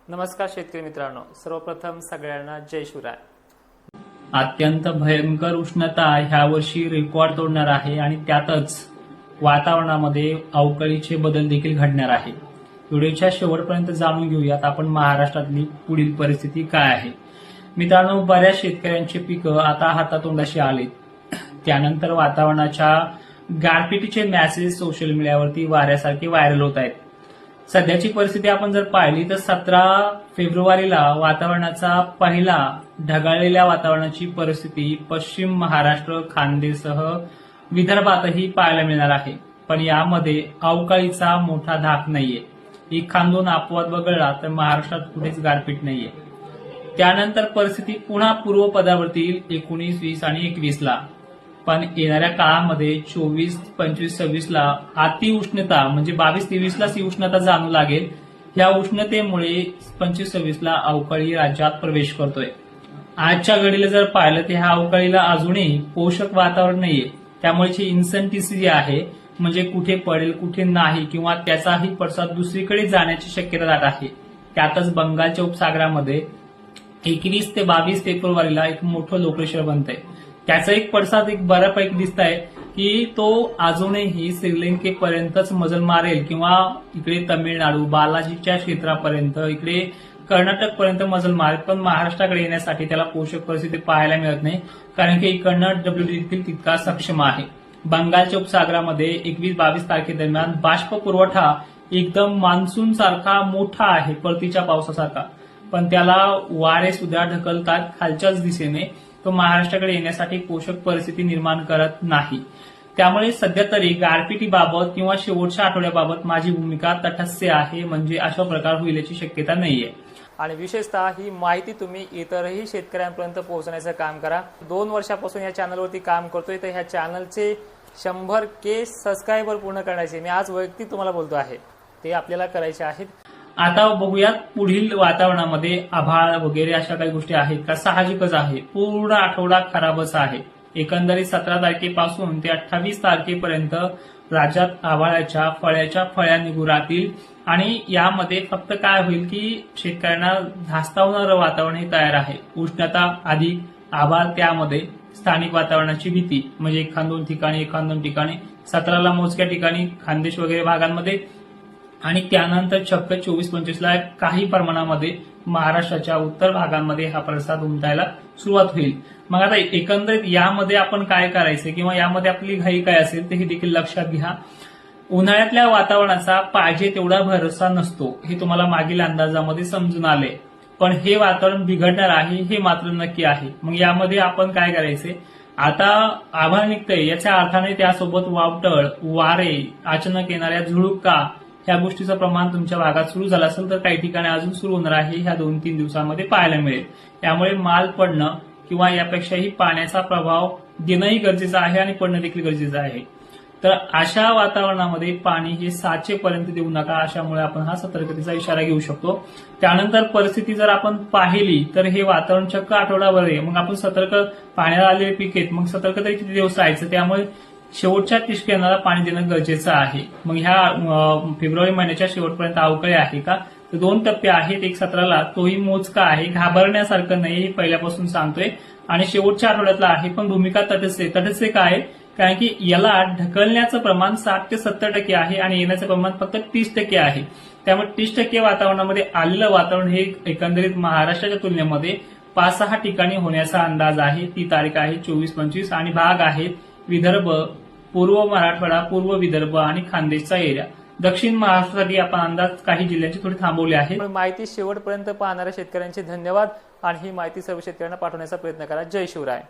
नमस्कार शेतकरी मित्रांनो, सर्वप्रथम सगळ्यांना जय शिवराय। अत्यंत भयंकर उष्णता ह्या वर्षी रेकॉर्ड तोडणार आहे आणि त्यातच वातावरणामध्ये अवकाळीचे बदल देखील घडणार आहे। व्हिडिओच्या शेवटपर्यंत जाणून घेऊयात आपण महाराष्ट्रातली पुढील परिस्थिती काय आहे। मित्रांनो, बऱ्याच शेतकऱ्यांची पिकं आता हातातोंडाशी आलीत। त्यानंतर वातावरणाच्या गारपिटीचे मेसेज सोशल मीडियावरती वाऱ्यासारखे व्हायरल होत आहेत। सध्याची परिस्थिती आपण जर पाहिली तर 17 फेब्रुवारीला वातावरणाचा पहिला ढगाळलेल्या वातावरणाची परिस्थिती पश्चिम महाराष्ट्र, खान्देसह विदर्भातही पाहायला मिळणार आहे। पण यामध्ये अवकाळीचा मोठा धाक नाहीये। एक खांदून अपवाद वगळला तर महाराष्ट्रात कुठेच गारपीट नाहीये। त्यानंतर परिस्थिती पुन्हा पूर्वपदावरती येईल 19, 20 आणि 21 ला। पण येणाऱ्या काळामध्ये 24, 25, 26 ला अतिउष्णता म्हणजे 22, 23 लाच ही उष्णता जाणू लागेल। या उष्णतेमुळे 25, 26 ला अवकाळी राज्यात प्रवेश करतोय। आजच्या घडीला जर पाहिलं तर ह्या अवकाळीला अजूनही पोषक वातावरण नाहीये। त्यामुळे इन्सेंटिव्ह जी आहे म्हणजे कुठे पडेल कुठे नाही किंवा त्याचाही पडसाद दुसरीकडे जाण्याची शक्यता दाट आहे। त्यातच बंगालच्या उपसागरामध्ये 21 ते 22 फेब्रुवारीला एक मोठं लोकरेश्वर बनतंय। त्याचा एक पडसाद एक बऱ्यापैकी दिसत आहे की तो अजूनही श्रीलंकेपर्यंतच मजल मारेल किंवा इकडे तमिळनाडू बालाजीच्या क्षेत्रापर्यंत इकडे कर्नाटक पर्यंत मजल मारेल। पण महाराष्ट्राकडे येण्यासाठी त्याला पोषक परिस्थिती पाहायला मिळत नाही, कारण की इकडनं डब्ल्यूडी देखील तितका सक्षम आहे। बंगालच्या उपसागरामध्ये 21-22 तारखेदरम्यान बाष्प पुरवठा एकदम मान्सून सारखा मोठा आहे, परतीच्या पावसासारखा, पण त्याला वारे सुद्धा ढकलतात खालच्याच दिशेने। तो महाराष्ट्राकडे येण्यासाठी पोषक परिस्थिती निर्माण करत नाही। त्यामुळे सध्या तरी गारपिटीबाबत किंवा शेवटच्या आठवड्याबाबत माझी भूमिका तटस्थ आहे, म्हणजे अशा प्रकार होईल याची शक्यता नाहीये। आणि विशेषतः ही माहिती तुम्ही इतरही शेतकऱ्यांपर्यंत पोहोचण्याचं काम करा। 2 वर्षापासून या चॅनलवरती काम करतोय, तर ह्या चॅनलचे 100K सबस्क्रायबर पूर्ण करण्याचे मी आज वैयक्तिक तुम्हाला बोलतो आहे, ते आपल्याला करायचे आहेत। आता बघूयात पुढील वातावरणामध्ये आभाळ वगैरे अशा काही गोष्टी आहेत का। साहजिकच आहे, पूर्ण आठवडा खराबच आहे। एकंदरीत 17 तारखेपासून ते 28 तारखेपर्यंत राज्यात आभाळाच्या फळ्या निघू राहतील आणि यामध्ये फक्त काय होईल की शेतकऱ्यांना धास्तावणारं वातावरण हे तयार आहे। उष्णता अधिक, आभाळ, त्यामध्ये स्थानिक वातावरणाची भीती म्हणजे एखादोन ठिकाणी 17ला मोजक्या ठिकाणी खान्देश वगैरे भागांमध्ये आणि त्यानंतर चक्क 24-25 ला काही प्रमाणामध्ये महाराष्ट्राच्या उत्तर भागांमध्ये हा प्रसाद उमटायला सुरुवात होईल। मग आता एकंदरीत यामध्ये आपण काय करायचं किंवा यामध्ये आपली घाई काय असेल ते हे देखील लक्षात घ्या। उन्हाळ्यातल्या वातावरणाचा पाहिजे तेवढा भरोसा नसतो, हे तुम्हाला मागील अंदाजामध्ये समजून आले। पण हे वातावरण बिघडणार आहे हे मात्र नक्की आहे। मग यामध्ये आपण काय करायचे, आता आभाळ निघतंय याच्या अर्थाने त्यासोबत वावटळ, वारे, अचानक येणाऱ्या झुळुका ह्या गोष्टीचं प्रमाण तुमच्या भागात सुरू झालं असेल तर काही ठिकाणी अजून सुरू होणार आहे, ह्या 2-3 दिवसांमध्ये पाहायला मिळेल। त्यामुळे माल पडणं किंवा यापेक्षाही पाण्याचा प्रभाव देणंही गरजेचं आहे आणि पडणं देखील गरजेचं आहे। तर अशा वातावरणामध्ये पाणी हे साचेपर्यंत देऊ नका, अशामुळे आपण हा सतर्कतेचा इशारा घेऊ शकतो। त्यानंतर परिस्थिती जर आपण पाहिली तर हे वातावरण चक्क आठवडाभर आहे। मग आपण सतर्क, पाण्याला आलेले पीक आहेत, मग सतर्क तरी किती दिवस राहायचं, त्यामुळे शेवटच्या तिष्क्याला पाणी देणं गरजेचं आहे। मग ह्या फेब्रुवारी महिन्याच्या शेवटपर्यंत अवकाळी आहे का, तर 2 टप्पे आहेत। एक 17ला, तोही मोजका आहे, घाबरण्यासारखं नाही, हे पहिल्यापासून सांगतोय। आणि शेवटच्या आठवड्यातला आहे, पण भूमिका तटस्थ आहे। तटस्थ काय, कारण की याला ढकलण्याचं प्रमाण 60 ते 70% आहे आणि येण्याचं प्रमाण फक्त 30% आहे। त्यामुळे 30% वातावरणामध्ये आलेलं वातावरण हे एकंदरीत महाराष्ट्राच्या तुलनेमध्ये 5-6 ठिकाणी होण्याचा अंदाज आहे। ती तारीख आहे 24-25 आणि भाग आहेत विदर्भ, पूर्व मराठवाडा, पूर्व विदर्भ आणि खान्देशचा एरिया। दक्षिण महाराष्ट्रासाठी आपण अंदाज काही जिल्ह्यांची थोडी थांबवली आहे। माहिती शेवटपर्यंत पाहणाऱ्या शेतकऱ्यांचे धन्यवाद आणि ही माहिती सर्व शेतकऱ्यांना पाठवण्याचा प्रयत्न करा। जय शिवराय।